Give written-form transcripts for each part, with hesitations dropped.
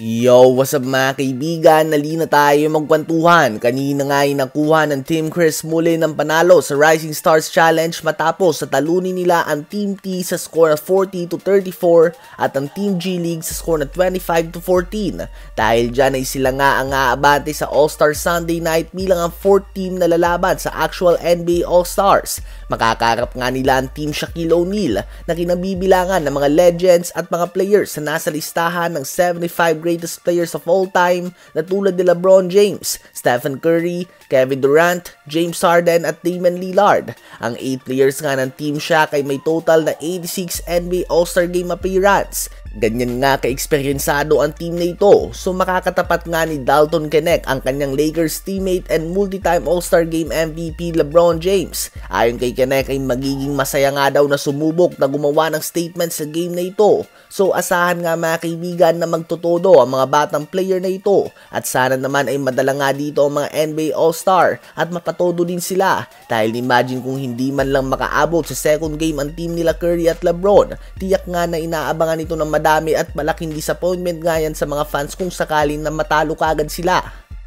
Yo, what's up mga kaibigan? Nalina tayo magkwentuhan. Kanina nga ay nakuha ng Team Chris muli ng panalo sa Rising Stars Challenge matapos sa talunin nila ang Team T sa score na 40-34 at ang Team G League sa score na 25-14. Dahil dyan ay sila nga ang aabante sa All-Star Sunday Night bilang ang 4th team na lalaban sa actual NBA All-Stars. Makakarap nga nila ang Team Shaquille O'Neal na kinabibilangan ng mga legends at mga players na nasa listahan ng 75 greatest players of all time na tulad ni LeBron James, Stephen Curry, Kevin Durant, James Harden at Damian Lillard. Ang 8 players nga ng Team Shaq ay may total na 86 NBA All-Star Game appearance. Ganyan nga ka-eksperyensado ang team na ito, so makakatapat nga ni Dalton Knecht ang kanyang Lakers teammate and multi-time All-Star Game MVP LeBron James. Ayon kay Knecht ay magiging masaya nga daw na sumubok na gumawa ng statement sa game na ito. So asahan nga mga kaibigan na magtutodo ang mga batang player na ito at sana naman ay madala nga dito ang mga NBA All-Star at mapatodo din sila. Dahil imagine kung hindi man lang makaabot sa second game ang team nila Curry at LeBron, tiyak nga na inaabangan ito ng madami at malaking disappointment nga yan sa mga fans kung sakaling na matalo kagad sila.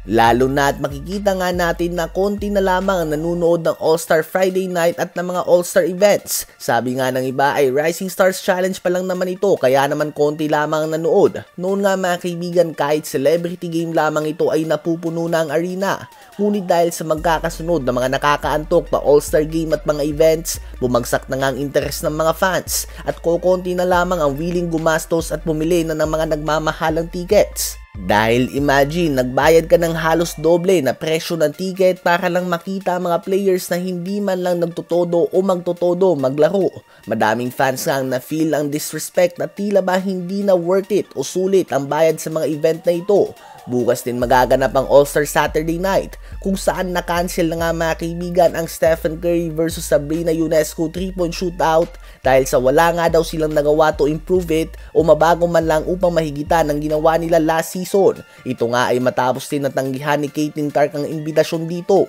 Lalo na at makikita nga natin na konti na lamang ang nanunood ng All-Star Friday Night at ng mga All-Star events. Sabi nga ng iba ay Rising Stars Challenge pa lang naman ito kaya naman konti lamang ang nanood. Noon nga mga kaibigan kahit celebrity game lamang ito ay napupuno na ang arena. Ngunit dahil sa magkakasunod na mga nakakaantok na All-Star Game at mga events, bumagsak na nga ang interest ng mga fans at kokonti na lamang ang willing gumastos at bumili na ng mga nagmamahalang tickets. Dahil imagine, nagbayad ka ng halos doble na presyo ng ticket para lang makita mga players na hindi man lang nagtutodo o magtutodo maglaro. Madaming fans nga ang na-feel ang disrespect na tila ba hindi na worth it o sulit ang bayad sa mga event na ito. Bukas din magaganap ang All-Star Saturday Night kung saan na-cancel na nga mga kaibigan ang Stephen Curry versus Sabrina Ionescu 3-point shootout dahil sa wala nga daw silang nagawa to improve it o mabago man lang upang mahigitan ang ginawa nila last season. Ito nga ay matapos din natanggihan ni Caitlin Clark ang imbitasyon dito.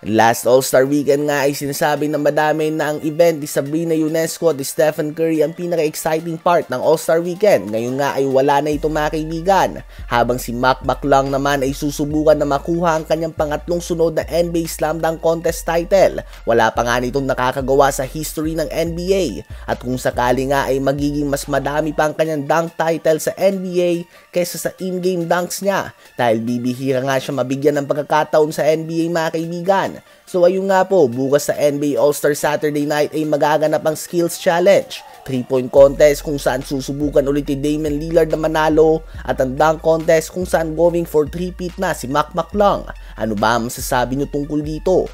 Last All-Star Weekend nga ay sinasabi na madami na ang event ni Sabrina Ionescu at Stephen Curry ang pinaka-exciting part ng All-Star Weekend. Ngayon nga ay wala na ito mga kaibigan. Habang si Mac McClung naman ay susubukan na makuha ang kanyang pangatlong sunod na NBA Slam Dunk Contest title. Wala pa nga nitong nakakagawa sa history ng NBA. At kung sakali nga ay magiging mas madami pa ang kanyang dunk title sa NBA kaysa sa in-game dunks niya. Dahil bibihira nga siya mabigyan ng pagkakataon sa NBA mga kaibigan. So ayun nga po, bukas sa NBA All-Star Saturday Night ay magaganap ang Skills Challenge, 3-point contest kung saan susubukan ulit ni Damian Lillard na manalo at ang dunk contest kung saan going for 3-peat na si Mac McClung. Ano ba ang masasabi nyo tungkol dito?